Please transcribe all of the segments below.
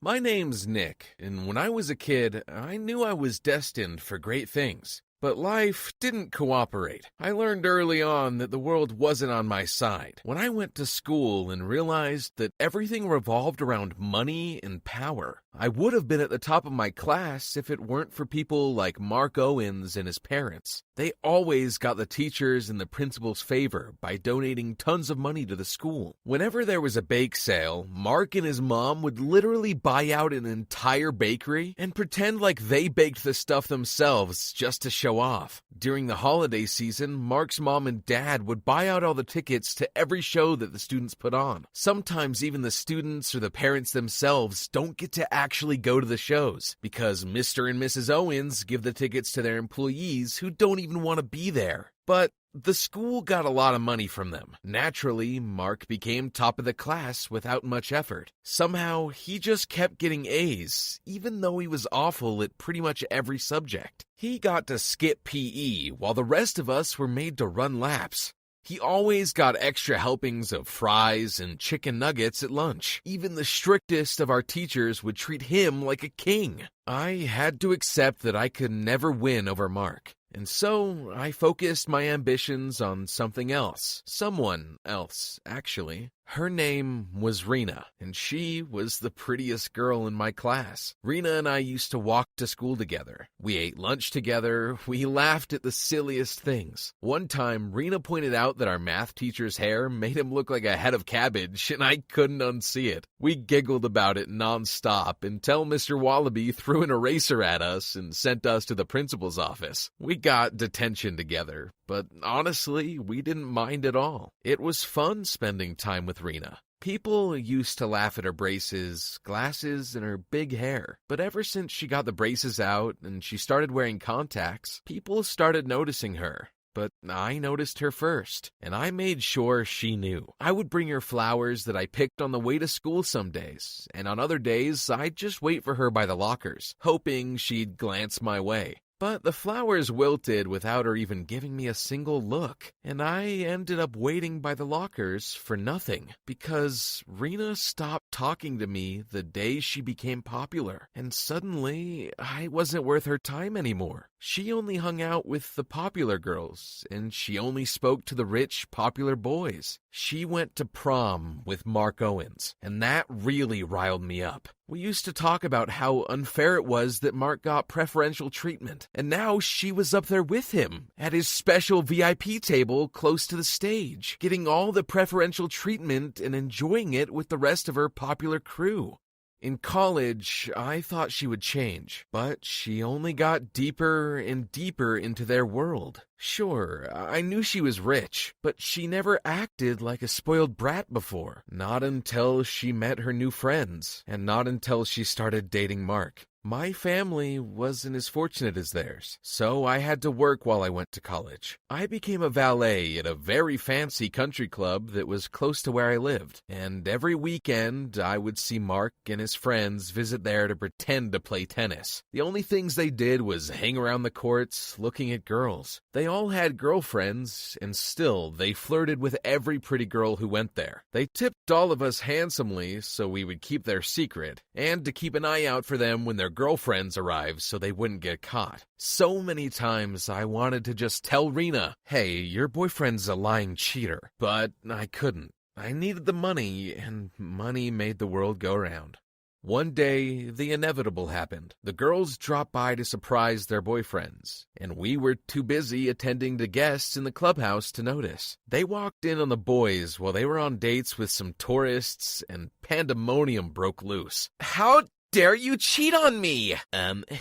My name's Nick, and when I was a kid, I knew I was destined for great things. But life didn't cooperate. I learned early on that the world wasn't on my side. When I went to school and realized that everything revolved around money and power, I would have been at the top of my class if it weren't for people like Mark Owens and his parents. They always got the teachers and the principal's favor by donating tons of money to the school. Whenever there was a bake sale, Mark and his mom would literally buy out an entire bakery and pretend like they baked the stuff themselves just to show off. During the holiday season, Mark's mom and dad would buy out all the tickets to every show that the students put on. Sometimes even the students or the parents themselves don't get to actually go to the shows because Mr. and Mrs. Owens give the tickets to their employees who don't even want to be there. But the school got a lot of money from them. Naturally, Mark became top of the class without much effort. Somehow, he just kept getting A's, even though he was awful at pretty much every subject. He got to skip PE, while the rest of us were made to run laps. He always got extra helpings of fries and chicken nuggets at lunch. Even the strictest of our teachers would treat him like a king. I had to accept that I could never win over Mark. And so I focused my ambitions on something else. Someone else, actually. Her name was Rena, and she was the prettiest girl in my class. Rena and I used to walk to school together. We ate lunch together. We laughed at the silliest things. One time, Rena pointed out that our math teacher's hair made him look like a head of cabbage, and I couldn't unsee it. We giggled about it nonstop until Mr. Wallaby threw an eraser at us and sent us to the principal's office. We got detention together, but honestly, we didn't mind at all. It was fun spending time with Rena. People used to laugh at her braces, glasses, and her big hair. But ever since she got the braces out and she started wearing contacts, people started noticing her. But I noticed her first, and I made sure she knew. I would bring her flowers that I picked on the way to school some days, and on other days, I'd just wait for her by the lockers, hoping she'd glance my way. But the flowers wilted without her even giving me a single look, and I ended up waiting by the lockers for nothing, because Rena stopped talking to me the day she became popular, and suddenly I wasn't worth her time anymore. She only hung out with the popular girls, and she only spoke to the rich, popular boys. She went to prom with Mark Owens, and that really riled me up. We used to talk about how unfair it was that Mark got preferential treatment, and now she was up there with him, at his special VIP table close to the stage, getting all the preferential treatment and enjoying it with the rest of her popular crew. In college, I thought she would change, but she only got deeper and deeper into their world. Sure, I knew she was rich, but she never acted like a spoiled brat before. Not until she met her new friends, and not until she started dating Mark. My family wasn't as fortunate as theirs, so I had to work while I went to college. I became a valet at a very fancy country club that was close to where I lived, and every weekend I would see Mark and his friends visit there to pretend to play tennis. The only things they did was hang around the courts looking at girls. They all had girlfriends, and still they flirted with every pretty girl who went there. They tipped all of us handsomely so we would keep their secret, and to keep an eye out for them when their girlfriends arrived so they wouldn't get caught. So many times I wanted to just tell Rena, hey, your boyfriend's a lying cheater, but I couldn't. I needed the money, and money made the world go round. One day, the inevitable happened. The girls dropped by to surprise their boyfriends, and we were too busy attending to guests in the clubhouse to notice. They walked in on the boys while they were on dates with some tourists, and pandemonium broke loose. How dare you cheat on me?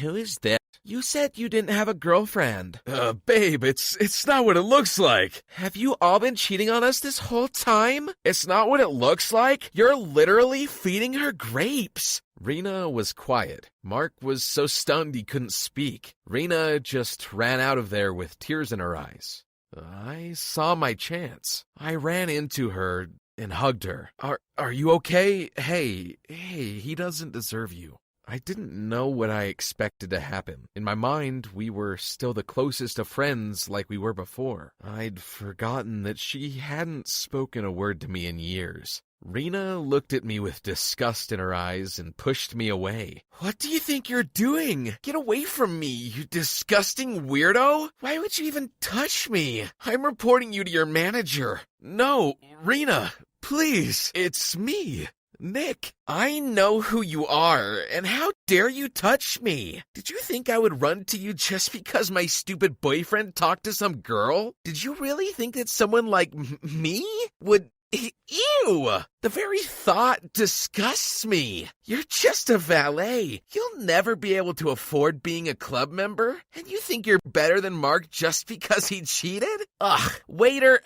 Who is this? You said you didn't have a girlfriend. Babe, it's not what it looks like. Have you all been cheating on us this whole time? It's not what it looks like. You're literally feeding her grapes. Rena was quiet. Mark was so stunned he couldn't speak. Rena just ran out of there with tears in her eyes. I saw my chance. I ran into her and hugged her. Are you okay? Hey, he doesn't deserve you. I didn't know what I expected to happen. In my mind, we were still the closest of friends like we were before. I'd forgotten that she hadn't spoken a word to me in years. Rena looked at me with disgust in her eyes and pushed me away. "What do you think you're doing? Get away from me, you disgusting weirdo! Why would you even touch me? I'm reporting you to your manager." "No, Rena, please, it's me. Nick, I know who you are, and how dare you touch me? Did you think I would run to you just because my stupid boyfriend talked to some girl? Did you really think that someone like me would... Ew! The very thought disgusts me. You're just a valet. You'll never be able to afford being a club member, and you think you're better than Mark just because he cheated? Ugh, waiter,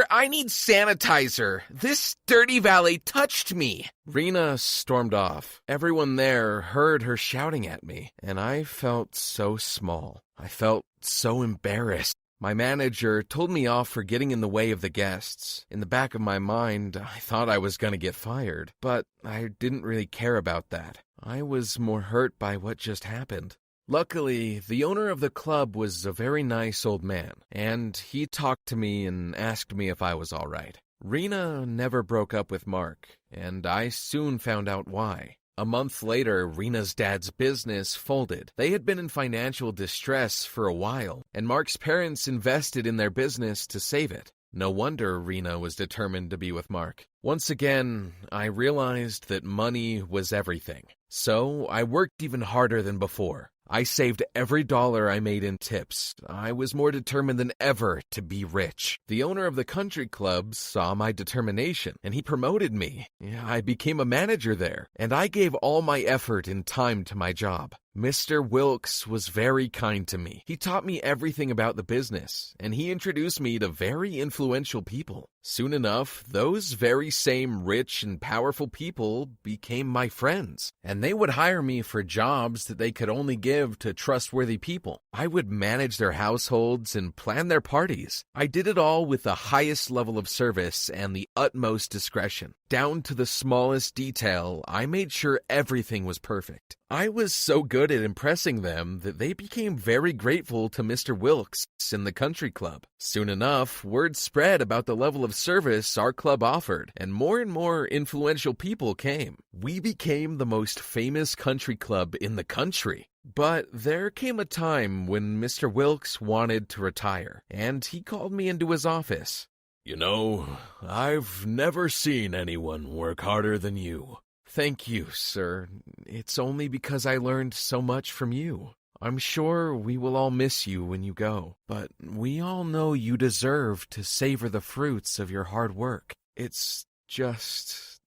I need sanitizer. This dirty valet touched me." Rena stormed off. Everyone there heard her shouting at me, and I felt so small. I felt so embarrassed. My manager told me off for getting in the way of the guests. In the back of my mind, I thought I was going to get fired, but I didn't really care about that. I was more hurt by what just happened. Luckily, the owner of the club was a very nice old man, and he talked to me and asked me if I was all right. Rena never broke up with Mark, and I soon found out why. A month later, Rena's dad's business folded. They had been in financial distress for a while, and Mark's parents invested in their business to save it. No wonder Rena was determined to be with Mark. Once again, I realized that money was everything. So I worked even harder than before. I saved every dollar I made in tips. I was more determined than ever to be rich. The owner of the country club saw my determination, and he promoted me. I became a manager there, and I gave all my effort and time to my job. Mr. Wilkes was very kind to me. He taught me everything about the business, and he introduced me to very influential people. Soon enough, those very same rich and powerful people became my friends, and they would hire me for jobs that they could only give to trustworthy people. I would manage their households and plan their parties. I did it all with the highest level of service and the utmost discretion. Down to the smallest detail, I made sure everything was perfect. I was so good at impressing them that they became very grateful to Mr. Wilkes in the country club. Soon enough, word spread about the level of service our club offered, and more influential people came. We became the most famous country club in the country. But there came a time when Mr. Wilkes wanted to retire, and he called me into his office. "You know, I've never seen anyone work harder than you." "Thank you, sir. It's only because I learned so much from you. I'm sure we will all miss you when you go, but we all know you deserve to savor the fruits of your hard work. It's just...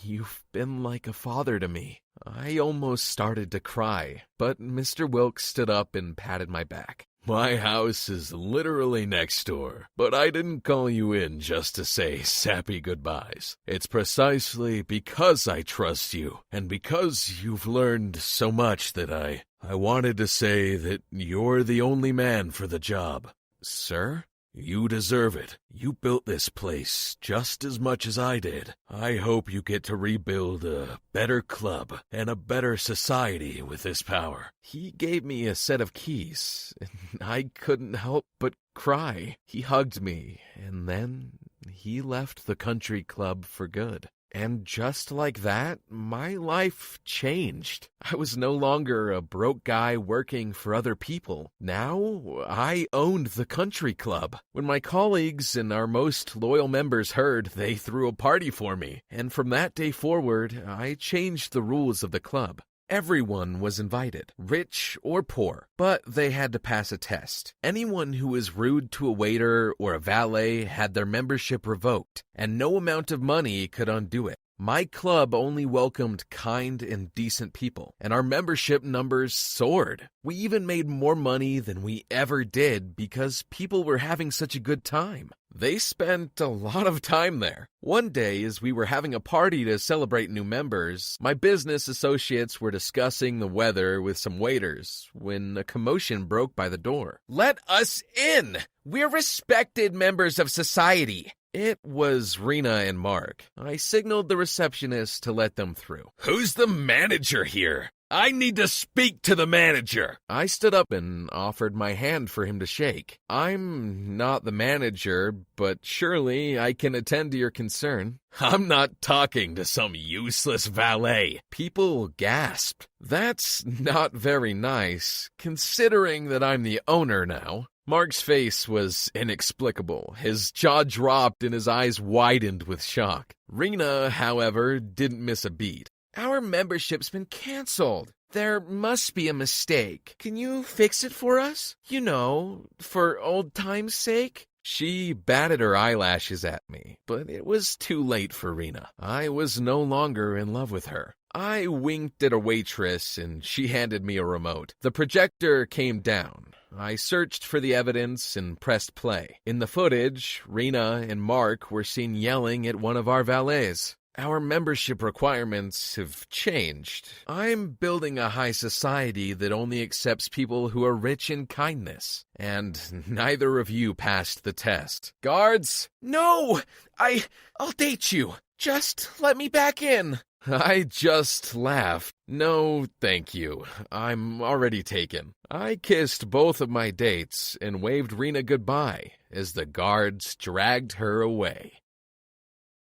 you've been like a father to me." I almost started to cry, but Mr. Wilkes stood up and patted my back. "My house is literally next door, but I didn't call you in just to say sappy goodbyes. It's precisely because I trust you, and because you've learned so much that I wanted to say that you're the only man for the job." "Sir?" "You deserve it. You built this place just as much as I did. I hope you get to rebuild a better club and a better society with this power." He gave me a set of keys, and I couldn't help but cry. He hugged me, and then he left the country club for good. And just like that, my life changed. I was no longer a broke guy working for other people. Now, I owned the country club. When my colleagues and our most loyal members heard, they threw a party for me. And from that day forward, I changed the rules of the club. Everyone was invited, rich or poor, but they had to pass a test. Anyone who was rude to a waiter or a valet had their membership revoked, and no amount of money could undo it. My club only welcomed kind and decent people, and our membership numbers soared. We even made more money than we ever did because people were having such a good time. They spent a lot of time there. One day, as we were having a party to celebrate new members, my business associates were discussing the weather with some waiters when a commotion broke by the door. "Let us in! We're respected members of society. It was Rena and Mark. I signaled the receptionist to let them through. Who's the manager here? I need to speak to the manager. I stood up and offered my hand for him to shake. I'm not the manager, but surely I can attend to your concern. I'm not talking to some useless valet. People gasped. That's not very nice, considering that I'm the owner now. Mark's face was inexplicable. His jaw dropped and his eyes widened with shock. Rena, however, didn't miss a beat. Our membership's been canceled. There must be a mistake. Can you fix it for us? You know, for old time's sake? She batted her eyelashes at me, but it was too late for Rena. I was no longer in love with her. I winked at a waitress and she handed me a remote. The projector came down. I searched for the evidence and pressed play. In the footage, Rena and Mark were seen yelling at one of our valets. Our membership requirements have changed. I'm building a high society that only accepts people who are rich in kindness. And neither of you passed the test. Guards! No! I'll date you. Just let me back in. I just laughed. No, thank you. I'm already taken. I kissed both of my dates and waved Rena goodbye as the guards dragged her away.